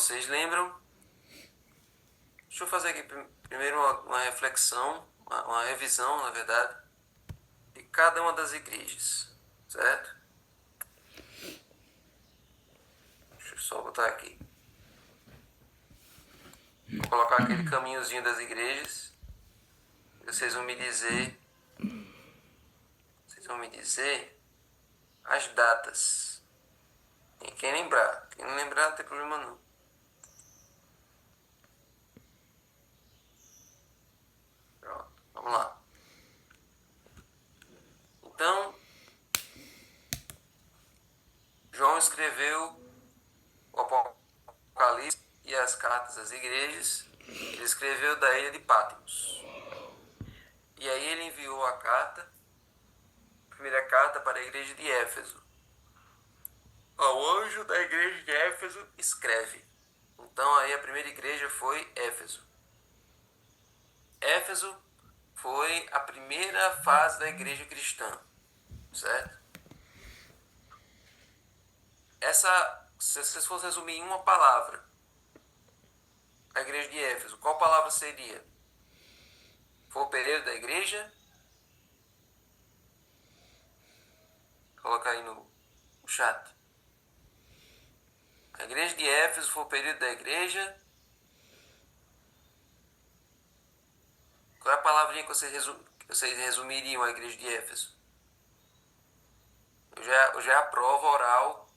vocês lembram? Deixa eu fazer aqui primeiro uma reflexão, uma revisão, na verdade, de cada uma das igrejas, certo? Deixa eu só botar aqui. Vou colocar aquele caminhozinho das igrejas. Vocês vão me dizer as datas. E quem lembrar. Quem não lembrar, não tem problema não. Pronto, vamos lá. Então, João escreveu o Apocalipse e as cartas às igrejas. Ele escreveu da ilha de Patmos. E aí ele enviou a primeira carta para a igreja de Éfeso. Ao anjo da igreja de Éfeso escreve. Então aí a primeira igreja foi Éfeso. Éfeso foi a primeira fase da igreja cristã, certo? Se vocês fossem resumir em uma palavra, a igreja de Éfeso, qual palavra seria? Foi o período da igreja? Coloca aí no chat. A igreja de Éfeso foi o período da igreja. Qual é a palavrinha que vocês resumiriam a igreja de Éfeso? Eu já é a prova oral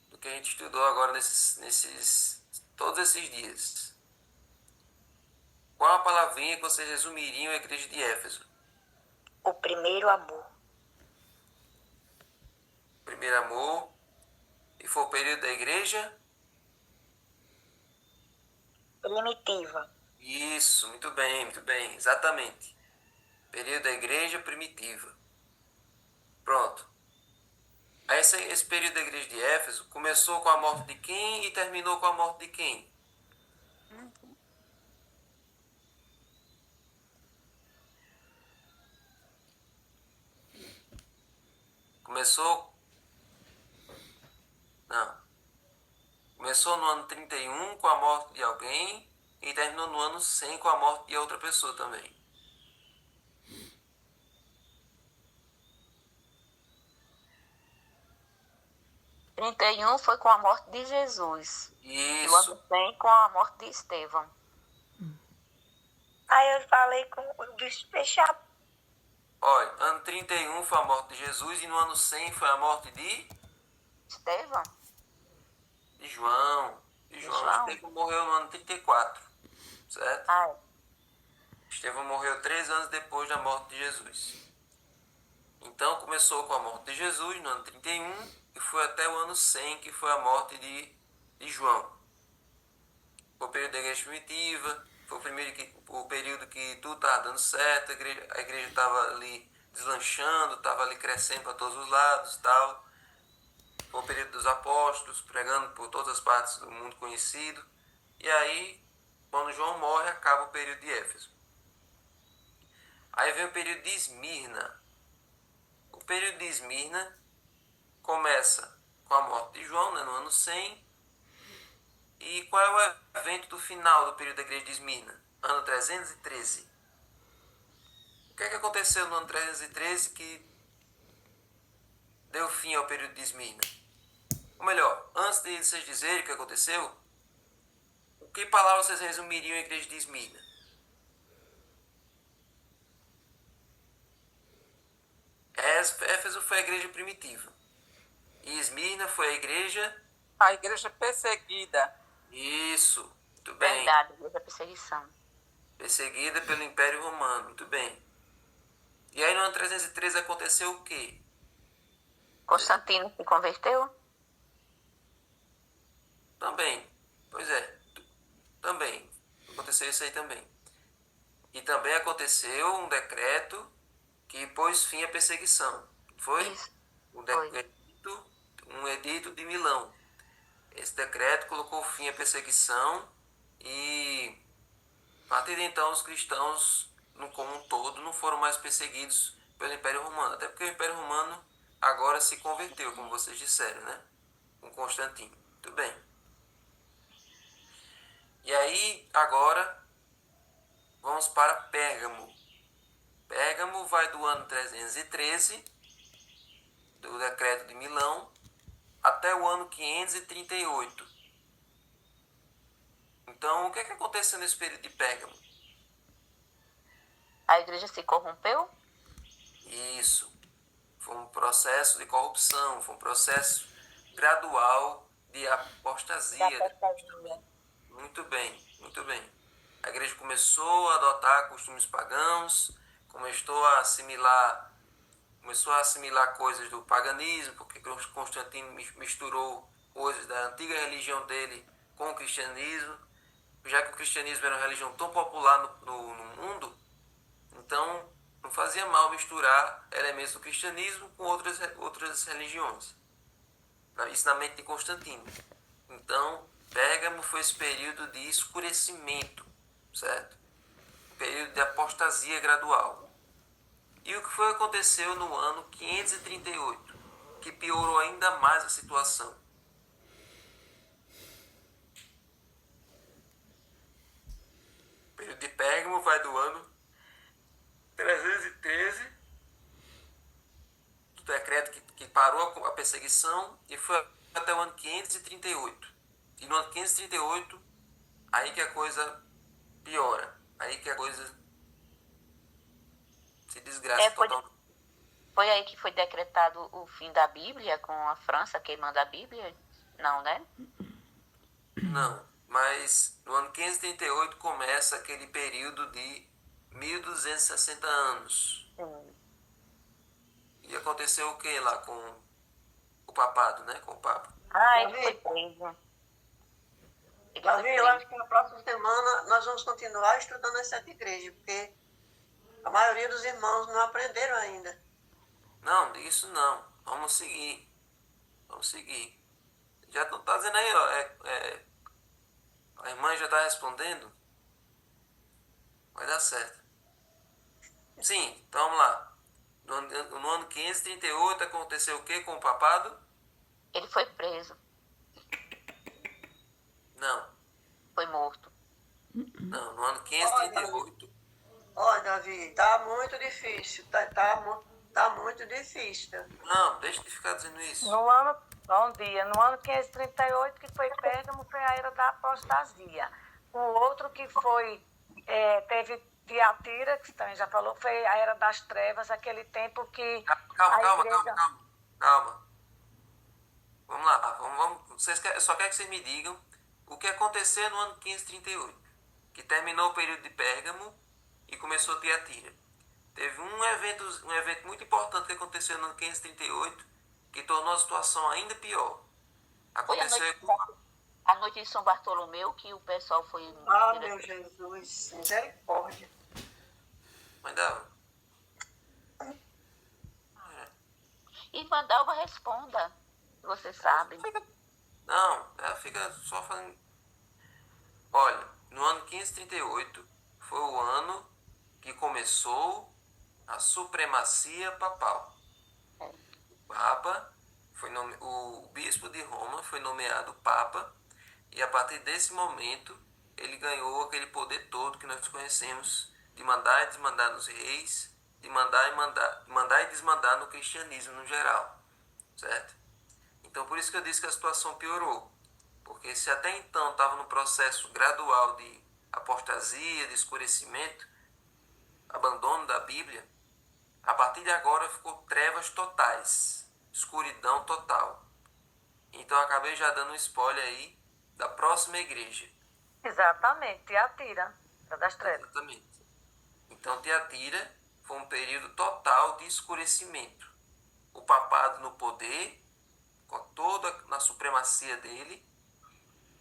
do que a gente estudou agora todos esses dias. Qual a palavrinha que vocês resumiriam a igreja de Éfeso? O primeiro amor. Primeiro amor. E foi o período da igreja? Primitiva. Isso, muito bem, exatamente. Período da igreja primitiva. Pronto. Aí esse período da igreja de Éfeso começou com a morte de quem e terminou com a morte de quem? Começou no ano 31 com a morte de alguém e terminou no ano 100 com a morte de outra pessoa também. Em 31 foi com a morte de Jesus. Isso. E o ano 100 com a morte de Estevão. Aí eu falei com o bicho fechado. Olha, ano 31 foi a morte de Jesus e no ano 100 foi a morte de Estevão? De João. Estevão morreu no ano 34, certo? Ah, Estevão morreu 3 anos depois da morte de Jesus. Então começou com a morte de Jesus no ano 31 e foi até o ano 100 que foi a morte de João. Foi o período da igreja primitiva, foi o período que tudo estava dando certo, a igreja estava ali deslanchando, estava ali crescendo para todos os lados e tal. Foi o período dos apóstolos, pregando por todas as partes do mundo conhecido. E aí, quando João morre, acaba o período de Éfeso. Aí vem o período de Esmirna. O período de Esmirna começa com a morte de João, né, no ano 100. E qual é o evento do final do período da igreja de Esmirna? Ano 313. O que é que aconteceu no ano 313 que deu fim ao período de Esmirna? Ou melhor, antes de vocês dizerem o que aconteceu, o que palavras vocês resumiriam a igreja de Esmirna? Éfeso foi a igreja primitiva. E Esmirna foi a igreja perseguida. Isso, muito bem. verdade, desde a perseguição. Perseguida pelo Império Romano, muito bem. E aí no ano 313 aconteceu o quê? Constantino se converteu? Também, pois é, também. Aconteceu isso aí também. E também aconteceu um decreto que pôs fim à perseguição. Foi? Isso. Um edito de Milão. Esse decreto colocou fim à perseguição e a partir de então os cristãos, como um todo, não foram mais perseguidos pelo Império Romano. Até porque o Império Romano agora se converteu, como vocês disseram, né? Com Constantino. Muito bem. Aí, agora, vamos para Pérgamo. Pérgamo vai do ano 313, do decreto de Milão, até o ano 538. Então, o que é que aconteceu nesse período de Pérgamo? A igreja se corrompeu? Isso. Foi um processo de corrupção, foi um processo gradual de Da apostasia. apostasia. Muito bem, muito bem. A igreja começou a adotar costumes pagãos, começou a assimilar coisas do paganismo, porque Constantino misturou coisas da antiga religião dele com o cristianismo, já que o cristianismo era uma religião tão popular no mundo, então não fazia mal misturar elementos do cristianismo com outras religiões. Isso na mente de Constantino. Então, Pérgamo foi esse período de escurecimento, certo? Um período de apostasia gradual. E o que foi que aconteceu no ano 538, que piorou ainda mais a situação? O período de Pérgamo vai do ano 313, do decreto que parou a perseguição, e foi até o ano 538. E no ano 538, aí que a coisa piora, aí que a coisa se desgraça totalmente. Foi aí que foi decretado o fim da Bíblia, com a França queimando a Bíblia? Não, né? Não, mas no ano 538 começa aquele período de 1260 anos. Sim. E aconteceu o que lá com o papado, né? Com o Papa? Ele foi preso. Davi, eu acho que na próxima semana nós vamos continuar estudando as 7 igrejas, porque a maioria dos irmãos não aprenderam ainda. Não, isso não. Vamos seguir. Vamos seguir. Já não tá dizendo aí, ó. A irmã já tá respondendo? Vai dar certo. Sim, então vamos lá. No ano 538 aconteceu o que com o papado? Ele foi preso, Não, foi morto. não. No ano 538. Olha, Davi, tá muito difícil. Tá muito difícil. Não, deixa de ficar dizendo isso. No ano 538, que foi Pérgamo, foi a era da apostasia. O outro que foi, teve Tiatira, que também já falou, foi a era das trevas, aquele tempo que Calma. Vamos lá, vamos. Eu só quero que vocês me digam o que aconteceu no ano 538, que terminou o período de Pérgamo e começou Tiatira. Teve um evento muito importante que aconteceu no ano 538, que tornou a situação ainda pior. Aconteceu A noite de São Bartolomeu, que o pessoal foi... Ah, meu Jesus, misericórdia. Mas dá. Irmã Dalva, responda. Você sabe. Não, ela fica só falando. Olha, no ano 538 foi o ano que começou a supremacia papal. O bispo de Roma foi nomeado Papa, e a partir desse momento ele ganhou aquele poder todo que nós conhecemos de mandar e desmandar nos reis, de mandar e desmandar no cristianismo no geral, certo? Então por isso que eu disse que a situação piorou, porque se até então estava no processo gradual de apostasia, de escurecimento, abandono da Bíblia, a partir de agora ficou trevas totais, escuridão total. Então eu acabei já dando um spoiler aí da próxima igreja. Exatamente, Tiatira, era das trevas. Exatamente. Então Tiatira foi um período total de escurecimento. O papado no poder, com toda na supremacia dele,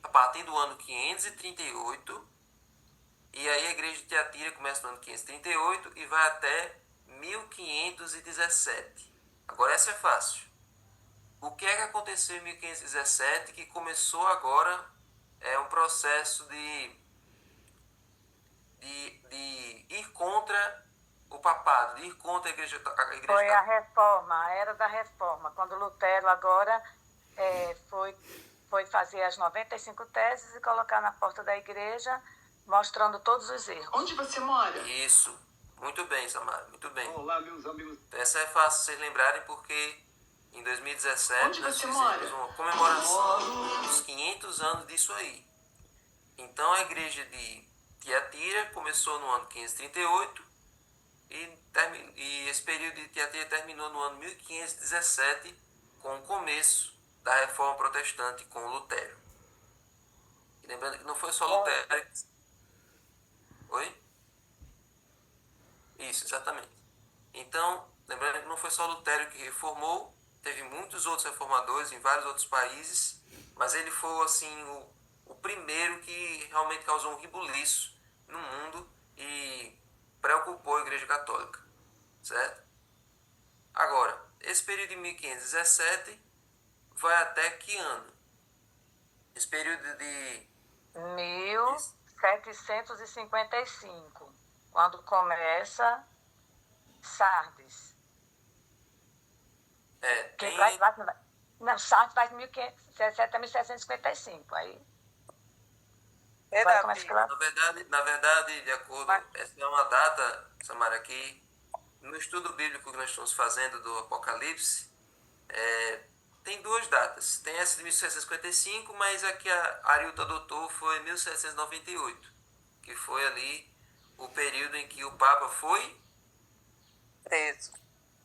a partir do ano 538, e aí a igreja de Tiatira começa no ano 538 e vai até 1517. Agora essa é fácil. O que é que aconteceu em 1517 que começou agora um processo de ir contra o papado, de ir contra a igreja. Foi a reforma, a era da reforma, quando Lutero agora foi fazer as 95 teses e colocar na porta da igreja, mostrando todos os erros. Onde você mora? Isso. Muito bem, Samara, muito bem. Olá, meus amigos. Essa é fácil vocês lembrarem porque em 2017 Onde nós você fizemos mora? uma comemoração dos 500 anos disso aí. Então a igreja de Tiatira começou no ano 538 e esse período de Tiatira terminou no ano 1517 com o começo da Reforma Protestante com Lutero. E lembrando que não foi só Lutero. Oi? Isso, exatamente. Então, lembrando que não foi só Lutero que reformou, teve muitos outros reformadores em vários outros países, mas ele foi assim o primeiro que realmente causou um rebuliço no mundo e preocupou a Igreja Católica, certo? Agora, esse período de 1517 vai até que ano? Esse período de 1755, quando começa Sardes. tem... Não, Sardes vai de 1517 a 1755. Aí Davi, começa aquela... Na verdade, de acordo, essa é uma data, Samara, que no estudo bíblico que nós estamos fazendo do Apocalipse, tem duas datas. Tem essa de 1755, mas a que a Arilton adotou foi 1798, que foi ali o período em que o Papa foi preso.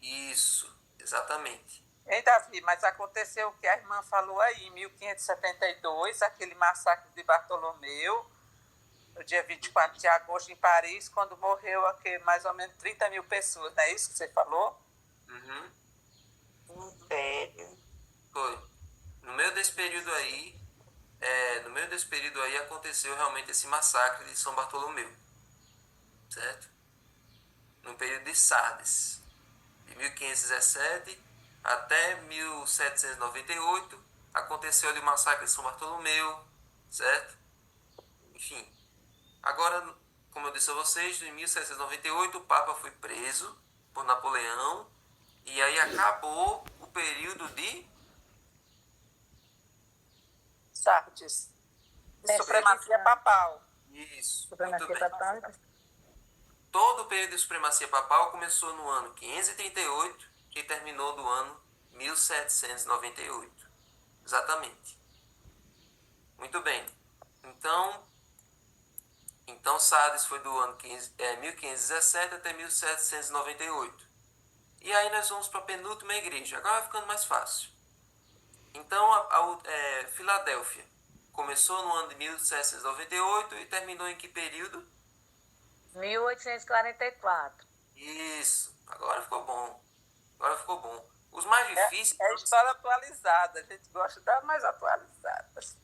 Isso, exatamente. Hein, Davi, mas aconteceu o que a irmã falou aí, em 1572, aquele massacre de Bartolomeu, no dia 24 de agosto, em Paris, quando morreu mais ou menos 30 mil pessoas, não é isso que você falou? Uhum. Império. Foi. No meio desse período aí aconteceu realmente esse massacre de São Bartolomeu, certo? No período de Sardes, de 1517 até 1798, aconteceu ali o massacre de São Bartolomeu, certo? Enfim, agora, como eu disse a vocês, em 1798 o Papa foi preso por Napoleão e aí acabou o período de Sardes. Supremacia papal. Isso, Supremacia muito bem. papal. Todo o período de supremacia papal começou no ano 538 e terminou no ano 1798. Exatamente. Muito bem. Então Sardes foi do ano 1517 até 1798. E aí nós vamos para a penúltima igreja. Agora vai ficando mais fácil. Então, Filadélfia começou no ano de 1798 e terminou em que período? 1844. Isso. Agora ficou bom. Os mais difíceis... É história atualizada, a gente gosta das mais atualizadas.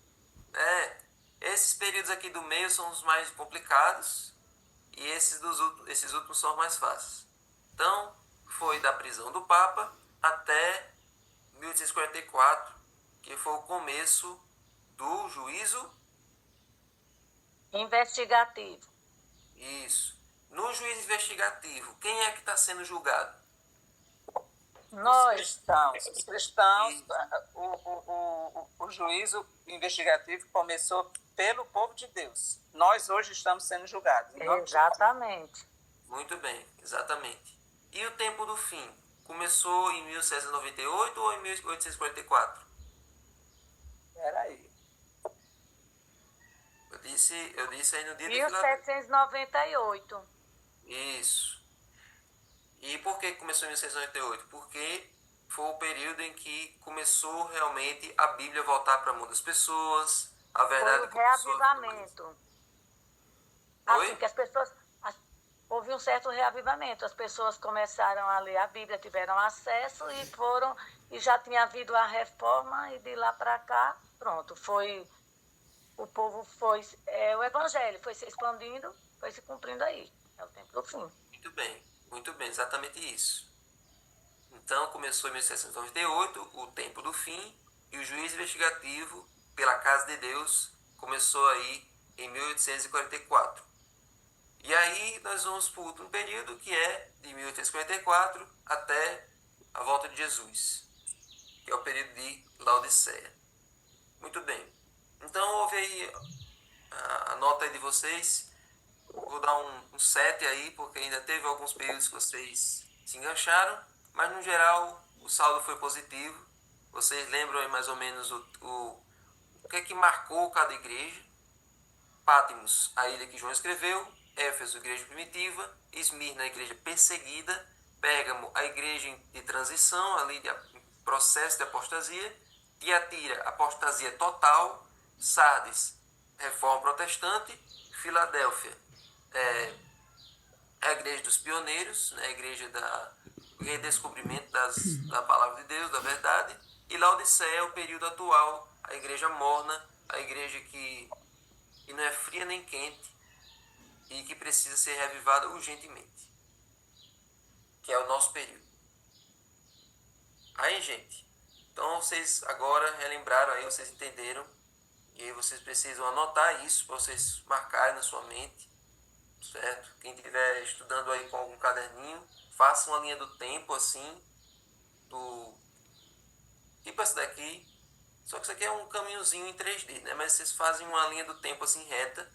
Esses períodos aqui do meio são os mais complicados e esses últimos são os mais fáceis. Então, foi da prisão do Papa até 1844, que foi o começo do juízo Investigativo. Isso. No juízo investigativo, quem é que está sendo julgado? Os cristãos, o juízo investigativo começou pelo povo de Deus. Nós hoje estamos sendo julgados. Exatamente. Muito bem, exatamente. E o tempo do fim? Começou em 1798 ou em 1844? Peraí. Eu disse aí no dia de Filadélfia. 1798. Isso. E por que começou em 1698? Porque foi o período em que começou realmente a Bíblia voltar para a mão das pessoas, a verdade Foi o começou reavivamento. Oi? Assim que as pessoas... Houve um certo reavivamento. As pessoas começaram a ler a Bíblia, tiveram acesso e já tinha havido a reforma e de lá para cá, pronto, o evangelho foi se expandindo, foi se cumprindo aí. É o tempo do fim. Muito bem, exatamente isso. Então começou em 1798, o tempo do fim, e o juízo investigativo pela Casa de Deus começou aí em 1844. E aí nós vamos para o último período, que é de 1844 até a volta de Jesus, que é o período de Laodiceia. Muito bem. Então, ouve aí a nota aí de vocês. Vou dar um 7 aí, porque ainda teve alguns períodos que vocês se engancharam, mas no geral o saldo foi positivo. Vocês lembram aí mais ou menos o que é que marcou cada igreja? Patmos, a ilha que João escreveu; Éfeso, igreja primitiva; Esmirna, a igreja perseguida; Pérgamo, a igreja de transição, ali de processo de apostasia; Tiatira, apostasia total; Sardes, reforma protestante; Filadélfia, a igreja dos pioneiros, né, a igreja do redescobrimento da palavra de Deus, da verdade; e Laodiceia, o período atual, a igreja morna, a igreja que não é fria nem quente e que precisa ser revivada urgentemente, que é o nosso período. Aí, gente, então vocês agora relembraram aí, vocês entenderam, e aí vocês precisam anotar isso para vocês marcarem na sua mente, certo? Quem estiver estudando aí com algum caderninho, faça uma linha do tempo assim, tipo essa daqui, só que isso aqui é um caminhozinho em 3D, né? Mas vocês fazem uma linha do tempo assim reta,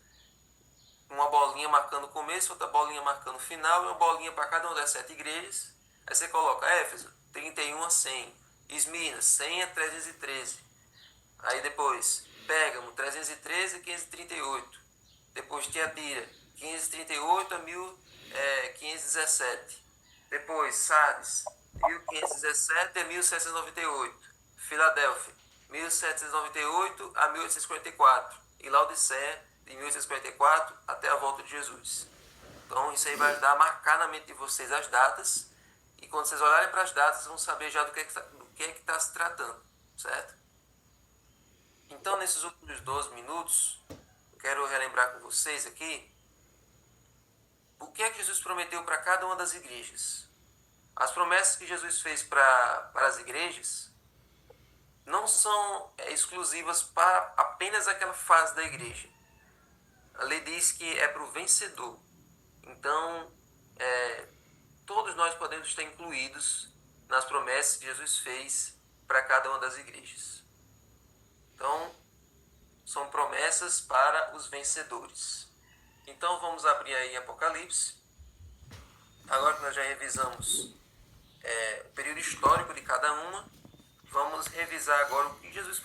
uma bolinha marcando o começo, outra bolinha marcando o final, e uma bolinha para cada uma das 7 igrejas. Aí você coloca Éfeso, 31 a 100, Esmirna, 100 a 313. Aí depois, Pérgamo, 313 a 538. Depois Tiatira, 538 a 1517. Depois Sardes, 1517 a 1798. Filadélfia, 1798 a 1844. E Laodiceia, de 1844 até a volta de Jesus. Então isso aí vai ajudar a marcar na mente de vocês as datas. E quando vocês olharem para as datas, vocês vão saber já do que é que está se tratando, certo? Então, nesses últimos 12 minutos, eu quero relembrar com vocês aqui o que é que Jesus prometeu para cada uma das igrejas. As promessas que Jesus fez para as igrejas não são exclusivas para apenas aquela fase da igreja. A lei diz que é para o vencedor. Então, todos nós podemos estar incluídos nas promessas que Jesus fez para cada uma das igrejas. Então, são promessas para os vencedores. Então, vamos abrir aí Apocalipse. Agora que nós já revisamos o período histórico de cada uma, vamos revisar agora o que Jesus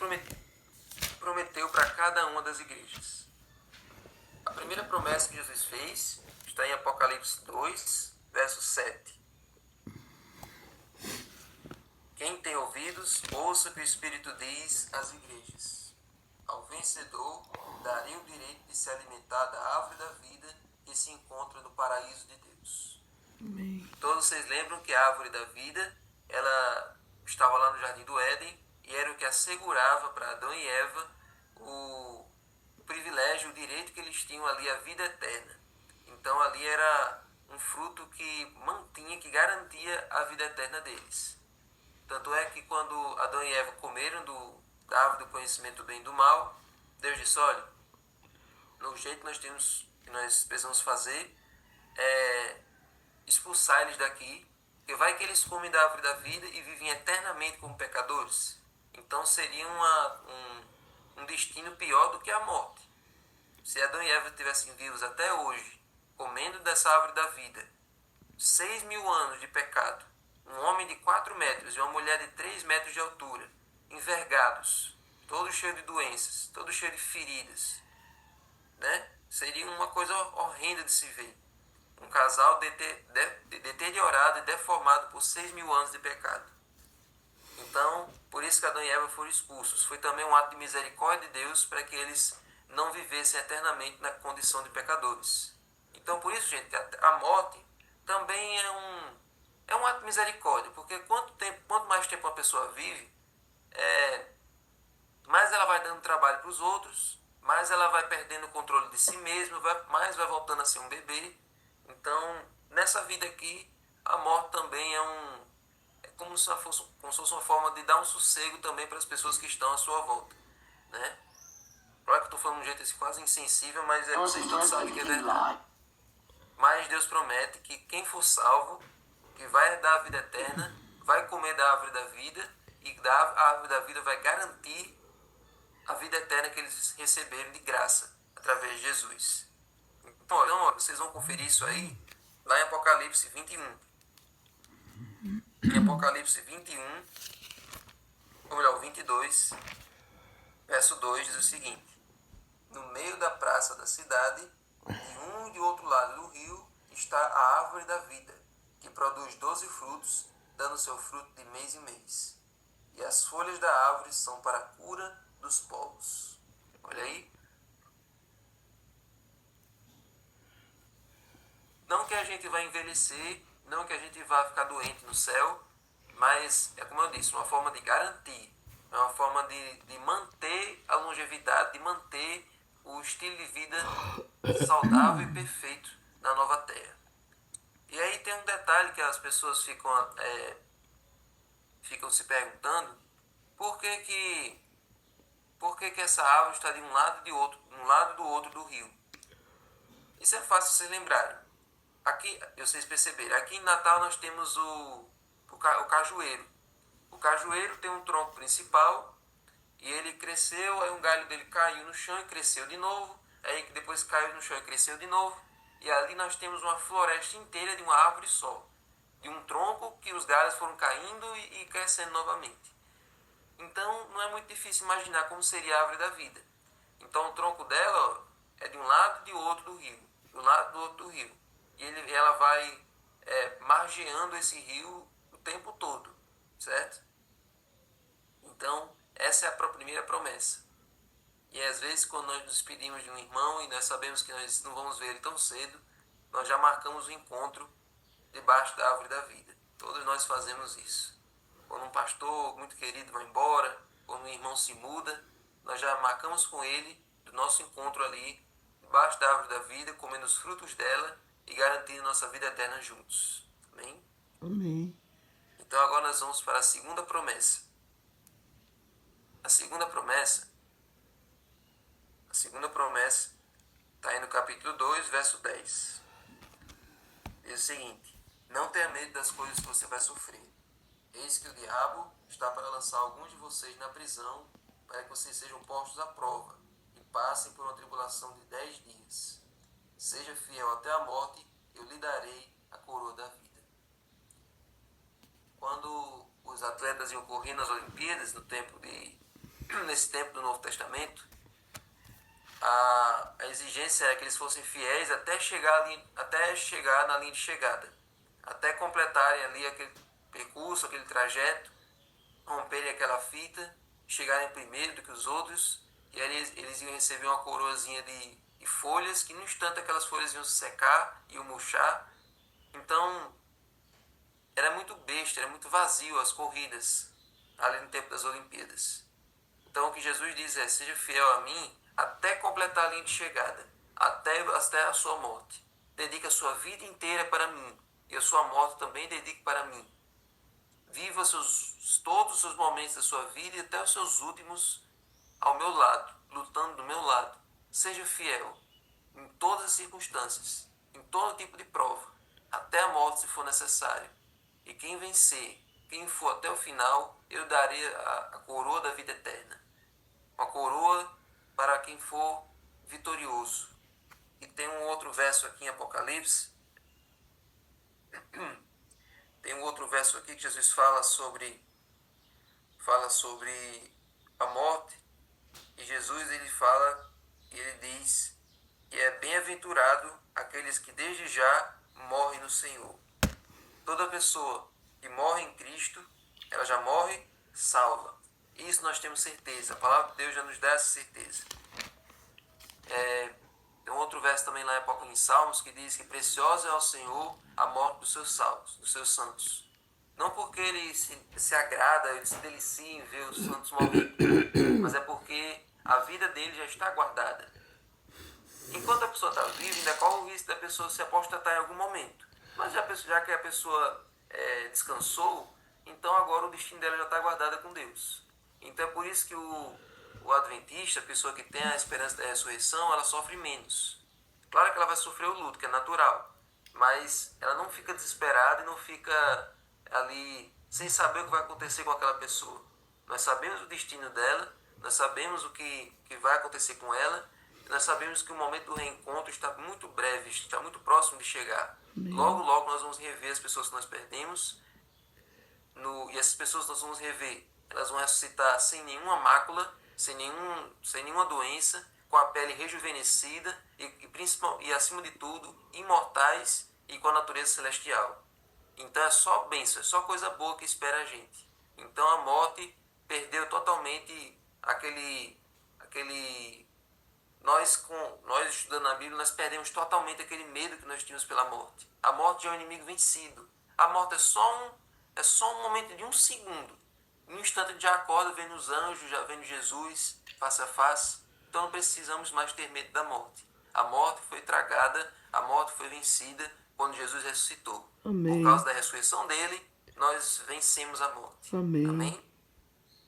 prometeu para cada uma das igrejas. A primeira promessa que Jesus fez está em Apocalipse 2, verso 7. Quem tem ouvidos, ouça o que o Espírito diz às igrejas. Ao vencedor, darei o direito de se alimentar da árvore da vida que se encontra no paraíso de Deus. Amém. Todos vocês lembram que a árvore da vida, ela estava lá no Jardim do Éden e era o que assegurava para Adão e Eva o privilégio, o direito que eles tinham ali, a vida eterna. Então ali era um fruto que mantinha, que garantia a vida eterna deles. Tanto é que quando Adão e Eva comeram da árvore do conhecimento do bem e do mal, Deus disse, olha, no jeito que nós precisamos fazer é expulsar eles daqui, porque vai que eles comem da árvore da vida e vivem eternamente como pecadores. Então seria um destino pior do que a morte. Se Adão e Eva estivessem vivos até hoje, comendo dessa árvore da vida, 6.000 anos de pecado, um homem de 4 metros e uma mulher de 3 metros de altura, envergados, todos cheios de doenças, todos cheios de feridas, né? Seria uma coisa horrenda de se ver. Um casal deteriorado e deformado por 6.000 anos de pecado. Então, por isso que Adão e Eva foram expulsos. Foi também um ato de misericórdia de Deus para que eles não vivessem eternamente na condição de pecadores. Então, por isso, gente, a morte também é um ato de misericórdia, porque quanto mais tempo uma pessoa vive, mais ela vai dando trabalho para os outros, mais ela vai perdendo o controle de si mesma, mais vai voltando a ser um bebê. Então, nessa vida aqui, a morte também é como se fosse uma forma de dar um sossego também para as pessoas que estão à sua volta, né? Claro que eu estou falando de um jeito assim, quase insensível, mas vocês todos sabem que é verdade. Mas Deus promete que quem for salvo, que vai herdar a vida eterna, vai comer da árvore da vida, e da árvore da vida vai garantir a vida eterna que eles receberam de graça através de Jesus. Então, vocês vão conferir isso aí lá em Apocalipse 21. Em Apocalipse 21, ou melhor, 22, verso 2 diz o seguinte: no meio da praça da cidade, de um e de outro lado do rio, está a árvore da vida, que produz 12 frutos, dando seu fruto de mês em mês. E as folhas da árvore são para a cura dos povos. Olha aí. Não que a gente vai envelhecer, não que a gente vá ficar doente no céu, mas é como eu disse, uma forma de garantir, é uma forma de manter a longevidade, de manter o estilo de vida saudável e perfeito na nova terra. E aí tem um detalhe que as pessoas ficam se perguntando: por que essa árvore está de um lado do outro do rio? Isso é fácil vocês lembrarem. Aqui, vocês perceberem, aqui em Natal nós temos o cajueiro. O cajueiro tem um tronco principal e ele cresceu, aí um galho dele caiu no chão e cresceu de novo, aí depois caiu no chão e cresceu de novo, e ali nós temos uma floresta inteira de uma árvore só, de um tronco que os galhos foram caindo e crescendo novamente. Então não é muito difícil imaginar como seria a árvore da vida. Então o tronco dela é de um lado e de outro do rio, do lado do outro do rio. E ela vai margeando esse rio o tempo todo, certo? Então, essa é a primeira promessa. E às vezes, quando nós nos despedimos de um irmão e nós sabemos que nós não vamos ver ele tão cedo, nós já marcamos o encontro debaixo da árvore da vida. Todos nós fazemos isso. Quando um pastor muito querido vai embora, quando um irmão se muda, nós já marcamos com ele do nosso encontro ali, debaixo da árvore da vida, comendo os frutos dela e garantindo nossa vida eterna juntos. Amém? Amém. Então agora nós vamos para a segunda promessa. A segunda promessa está aí no capítulo 2, verso 10. Diz o seguinte: não tenha medo das coisas que você vai sofrer. Eis que o diabo está para lançar alguns de vocês na prisão, para que vocês sejam postos à prova e passem por uma tribulação de 10 dias. Seja fiel até a morte, eu lhe darei a coroa da vida. Quando os atletas iam correr nas Olimpíadas, nesse tempo do Novo Testamento, a exigência era que eles fossem fiéis até chegar na linha de chegada, até completarem ali aquele percurso, aquele trajeto, romperem aquela fita, chegarem primeiro do que os outros, e aí eles iam receber uma coroazinha de folhas, que no instante aquelas folhas iam se secar, iam murchar. Então era muito besta, era muito vazio as corridas ali no tempo das Olimpíadas. Então o que Jesus diz é: seja fiel a mim até completar a linha de chegada, até a sua morte. Dedique a sua vida inteira para mim, e a sua morte também dedique para mim. Viva todos os seus momentos da sua vida e até os seus últimos ao meu lado, lutando do meu lado. Seja fiel em todas as circunstâncias, em todo tipo de prova, até a morte se for necessário. E quem vencer, quem for até o final, eu darei a coroa da vida eterna. Uma coroa para quem for vitorioso. E tem um outro verso aqui em Apocalipse. Tem um outro verso aqui que Jesus fala sobre a morte. E Jesus ele diz que é bem-aventurado aqueles que desde já morrem no Senhor. Toda pessoa que morre em Cristo, ela já morre salva. Isso nós temos certeza. A palavra de Deus já nos dá essa certeza. Tem um outro verso também lá em Salmos que diz que preciosa é ao Senhor a morte dos seus salvos, dos seus santos. Não porque ele se agrada, ele se delicia em ver os santos morrer, mas é porque a vida dele já está guardada. Enquanto a pessoa está viva, ainda corre o risco da pessoa se apostatar em algum momento. Mas já que a pessoa descansou, então agora o destino dela já está guardado com Deus. Então é por isso que o adventista, a pessoa que tem a esperança da ressurreição, ela sofre menos. Claro que ela vai sofrer o luto, que é natural, mas ela não fica desesperada e não fica ali sem saber o que vai acontecer com aquela pessoa. Nós sabemos o destino dela, nós sabemos o que vai acontecer com ela, nós sabemos que o momento do reencontro está muito breve, está muito próximo de chegar. Logo, logo nós vamos rever as pessoas que nós perdemos, e essas pessoas que nós vamos rever, elas vão ressuscitar sem nenhuma mácula, sem nenhuma doença, com a pele rejuvenescida e acima de tudo, imortais e com a natureza celestial. Então é só bênção, é só coisa boa que espera a gente. Então a morte perdeu totalmente aquele nós estudando a Bíblia, nós perdemos totalmente aquele medo que nós tínhamos pela morte. A morte já é um inimigo vencido. A morte é só um momento de um segundo. Em um instante a gente já acorda vendo os anjos, já vendo Jesus face a face. Então não precisamos mais ter medo da morte. A morte foi tragada, a morte foi vencida quando Jesus ressuscitou. Amém. Por causa da ressurreição dele, nós vencemos a morte. Amém. Amém?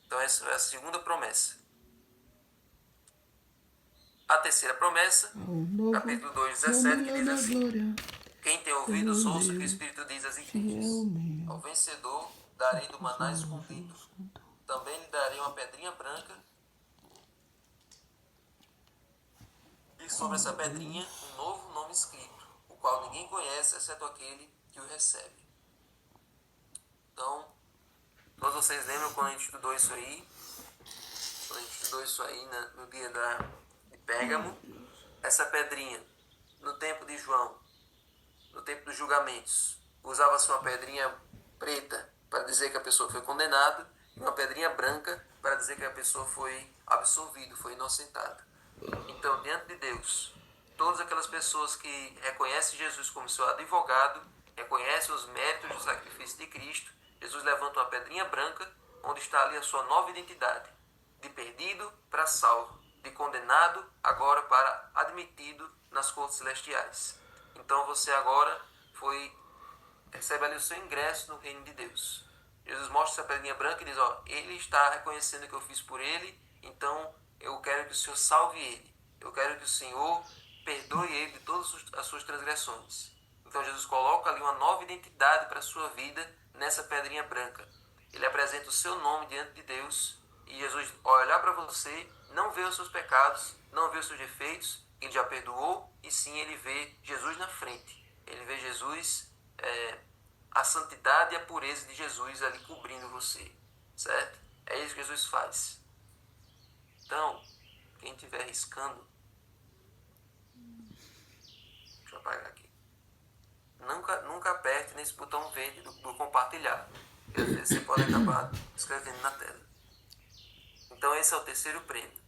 Então essa é a segunda promessa. A terceira promessa, capítulo 2, 17, que diz assim: quem tem ouvidos, ouça o que o Espírito diz às igrejas. Ao vencedor darei do maná escondido. Também lhe darei uma pedrinha branca. E sobre essa pedrinha, um novo nome escrito, o qual ninguém conhece, exceto aquele que o recebe. Então, todos vocês lembram quando a gente estudou isso aí? Quando a gente estudou isso aí no dia de Pérgamo, essa pedrinha, no tempo de João, no tempo dos julgamentos, usava-se uma pedrinha preta para dizer que a pessoa foi condenada e uma pedrinha branca para dizer que a pessoa foi absolvida, foi inocentada. Então, diante de Deus, todas aquelas pessoas que reconhecem Jesus como seu advogado, reconhecem os méritos do sacrifício de Cristo, Jesus levanta uma pedrinha branca onde está ali a sua nova identidade, de perdido para salvo, de condenado agora para admitido nas cortes celestiais. Então você agora recebe ali o seu ingresso no reino de Deus. Jesus mostra essa pedrinha branca e diz, ele está reconhecendo o que eu fiz por ele, então eu quero que o Senhor salve ele. Eu quero que o Senhor perdoe ele de todas as suas transgressões. Então Jesus coloca ali uma nova identidade para a sua vida nessa pedrinha branca. Ele apresenta o seu nome diante de Deus e Jesus, ao olhar para você, não vê os seus pecados, não vê os seus defeitos, ele já perdoou, e sim ele vê Jesus na frente. Ele vê Jesus, a santidade e a pureza de Jesus ali cobrindo você, certo? É isso que Jesus faz. Então, quem estiver riscando, deixa eu apagar aqui. Nunca aperte nesse botão verde do compartilhar. Às vezes você pode acabar escrevendo na tela. Então esse é o terceiro prêmio.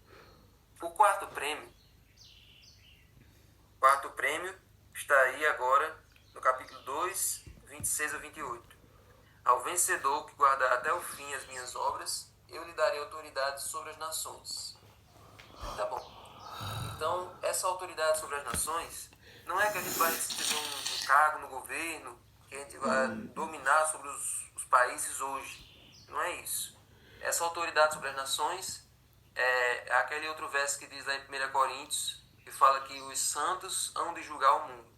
O quarto prêmio está aí agora no capítulo 2, 26 a 28. Ao vencedor que guardar até o fim as minhas obras, eu lhe darei autoridade sobre as nações. Tá bom. Então, essa autoridade sobre as nações não é que a gente vai receber um cargo no governo, que a gente vai dominar sobre os países hoje. Não é isso. Essa autoridade sobre as nações é aquele outro verso que diz lá em 1 Coríntios, que fala que os santos hão de julgar o mundo.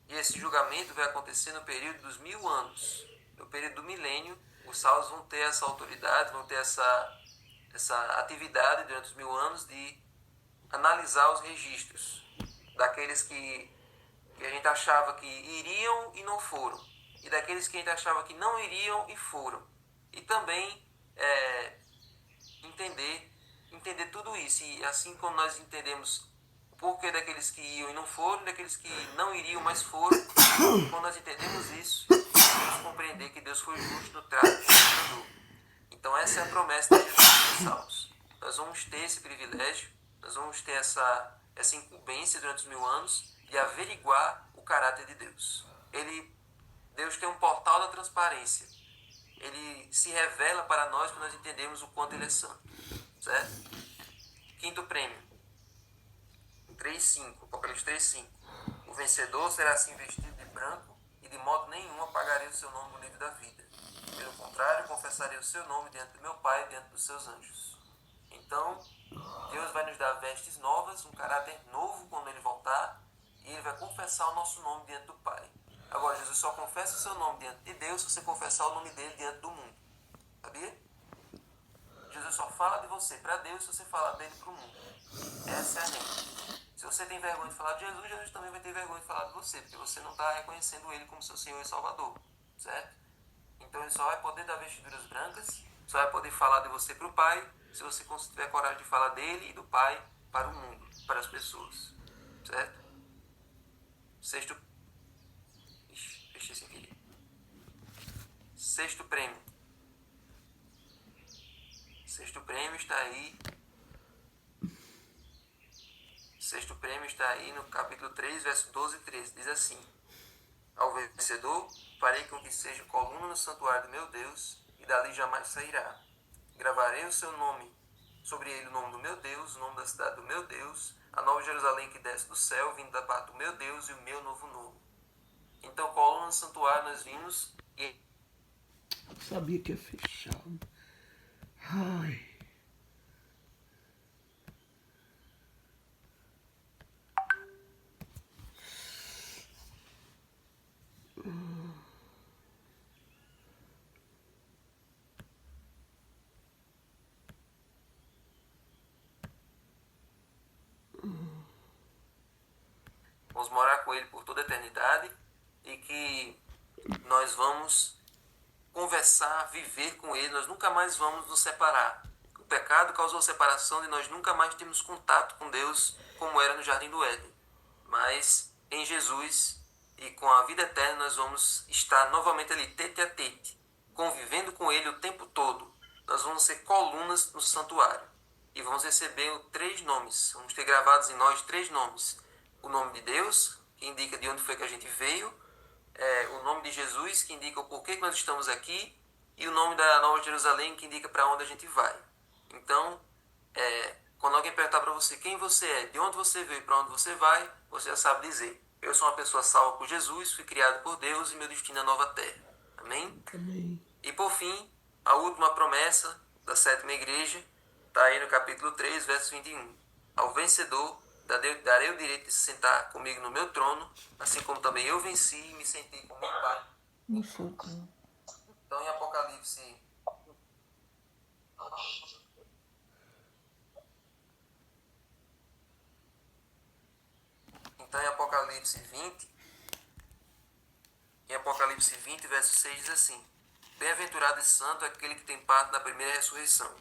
E esse julgamento vai acontecer no período dos 1000 anos. No período do milênio, os salvos vão ter essa autoridade, vão ter essa atividade durante os 1000 anos de analisar os registros daqueles que a gente achava que iriam e não foram, e daqueles que a gente achava que não iriam e foram. E também entender tudo isso. E assim como nós entendemos o porquê daqueles que iam e não foram, daqueles que não iriam, mas foram, quando nós entendemos isso, vamos compreender que Deus foi justo no trato do pecador. Então essa é a promessa de Jesus nos Salmos. Nós vamos ter esse privilégio, nós vamos ter essa incumbência durante os 1000 anos de averiguar o caráter de Deus. Deus tem um portal da transparência. Ele se revela para nós quando nós entendemos o quanto ele é santo. Certo? Quinto prêmio. 3:5, Apocalipse 3:5. O vencedor será assim vestido de branco e de modo nenhum apagarei o seu nome no livro da vida. Pelo contrário, confessarei o seu nome diante do meu Pai e diante dos seus anjos. Então, Deus vai nos dar vestes novas, um caráter novo quando ele voltar, e ele vai confessar o nosso nome diante do Pai. Agora, Jesus só confessa o seu nome diante de Deus se você confessar o nome dele diante do mundo. Sabia? Jesus só fala de você para Deus se você falar dele para o mundo. Essa é a regra. Se você tem vergonha de falar de Jesus, Jesus também vai ter vergonha de falar de você, porque você não está reconhecendo ele como seu Senhor e Salvador, certo? Então ele só vai poder dar vestiduras brancas, só vai poder falar de você para o Pai, se você tiver coragem de falar dele e do Pai para o mundo, para as pessoas, certo? Sexto... Fechei sem querer. Sexto prêmio. Sexto prêmio está aí. Sexto prêmio está aí no capítulo 3, verso 12 e 13. Diz assim: Ao vencedor, farei com que seja coluna no santuário do meu Deus, e dali jamais sairá. Gravarei o seu nome, sobre ele o nome do meu Deus, o nome da cidade do meu Deus, a nova Jerusalém que desce do céu, vindo da parte do meu Deus, e o meu novo nome. Então, coluna no santuário, nós vimos e... Sabia que ia fechar. Ai. Vamos morar com ele por toda a eternidade e que nós vamos conversar, viver com ele, nós nunca mais vamos nos separar. O pecado causou separação e nós nunca mais temos contato com Deus como era no Jardim do Éden. Mas em Jesus e com a vida eterna nós vamos estar novamente ali, tete a tete, convivendo com ele o tempo todo. Nós vamos ser colunas no santuário e vamos receber 3 nomes, vamos ter gravados em nós 3 nomes. O nome de Deus, que indica de onde foi que a gente veio, o nome de Jesus, que indica o porquê que nós estamos aqui, e o nome da Nova Jerusalém, que indica para onde a gente vai. Então, quando alguém perguntar para você quem você é, de onde você veio e para onde você vai, você já sabe dizer: eu sou uma pessoa salva por Jesus, fui criado por Deus e meu destino é a nova terra. Amém? Amém. E por fim, a última promessa da 7ª igreja está aí no capítulo 3, verso 21. Ao vencedor darei o direito de se sentar comigo no meu trono, assim como também eu venci e me sentei com meu Pai. Então em Apocalipse... Então em Apocalipse 20, verso 6 diz assim: Bem-aventurado e santo é aquele que tem parte na primeira ressurreição.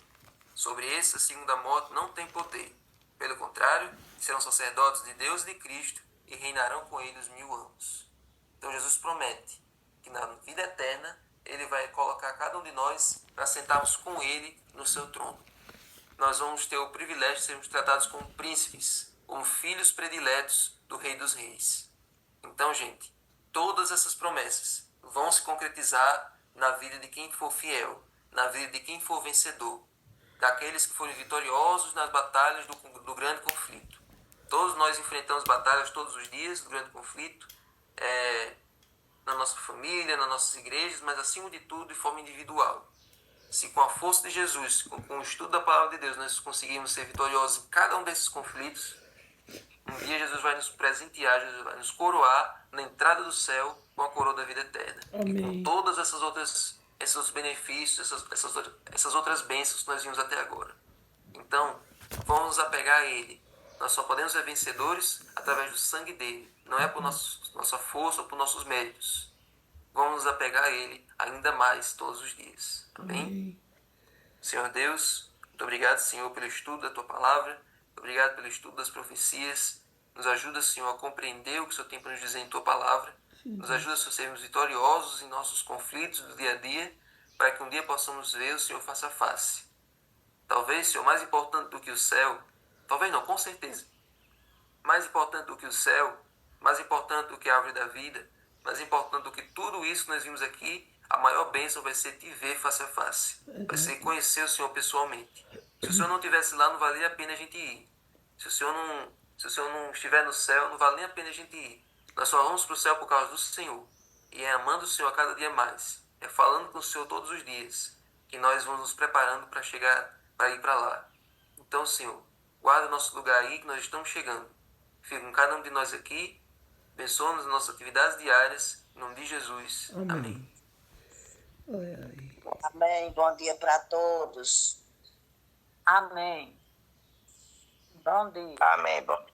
Sobre esse, a segunda morte não tem poder. Pelo contrário, serão sacerdotes de Deus e de Cristo e reinarão com ele os 1000 anos. Então Jesus promete que na vida eterna ele vai colocar cada um de nós para sentarmos com ele no seu trono. Nós vamos ter o privilégio de sermos tratados como príncipes, como filhos prediletos do Rei dos Reis. Então, gente, todas essas promessas vão se concretizar na vida de quem for fiel, na vida de quem for vencedor, daqueles que forem vitoriosos nas batalhas do grande conflito. Todos nós enfrentamos batalhas todos os dias do grande conflito, na nossa família, nas nossas igrejas, mas acima de tudo de forma individual. Se com a força de Jesus, com o estudo da palavra de Deus, nós conseguirmos ser vitoriosos em cada um desses conflitos, um dia Jesus vai nos presentear, Jesus vai nos coroar na entrada do céu com a coroa da vida eterna. Amém. E com todas esses outros benefícios, essas outras bênçãos que nós vimos até agora. Então, vamos nos apegar a Ele. Nós só podemos ser vencedores através do sangue dele. Não é por nossa força ou por nossos méritos. Vamos nos apegar a Ele ainda mais todos os dias. Amém? Senhor Deus, muito obrigado, Senhor, pelo estudo da Tua Palavra. Obrigado pelo estudo das profecias. Nos ajuda, Senhor, a compreender o que o Senhor tem para nos dizer em Tua Palavra. Nos ajuda, Senhor, a sermos vitoriosos em nossos conflitos do dia a dia, para que um dia possamos ver o Senhor face a face. Talvez, Senhor, mais importante do que o céu, talvez não, com certeza, mais importante do que o céu, mais importante do que a árvore da vida, mais importante do que tudo isso que nós vimos aqui, a maior bênção vai ser te ver face a face. Vai ser conhecer o Senhor pessoalmente. Se o Senhor não estivesse lá, não valia a pena a gente ir. Se o Senhor não estiver no céu, não vale nem a pena a gente ir. Nós só vamos para o céu por causa do Senhor. E é amando o Senhor a cada dia mais. É falando com o Senhor todos os dias. Que nós vamos nos preparando para ir para lá. Então, Senhor, guarda o nosso lugar aí que nós estamos chegando. Fica com cada um de nós aqui. Abençoa-nos nas nossas atividades diárias. Em nome de Jesus. Amém. Ai, ai. Amém. Bom dia para todos. Amém. Bom dia. Amém. Bom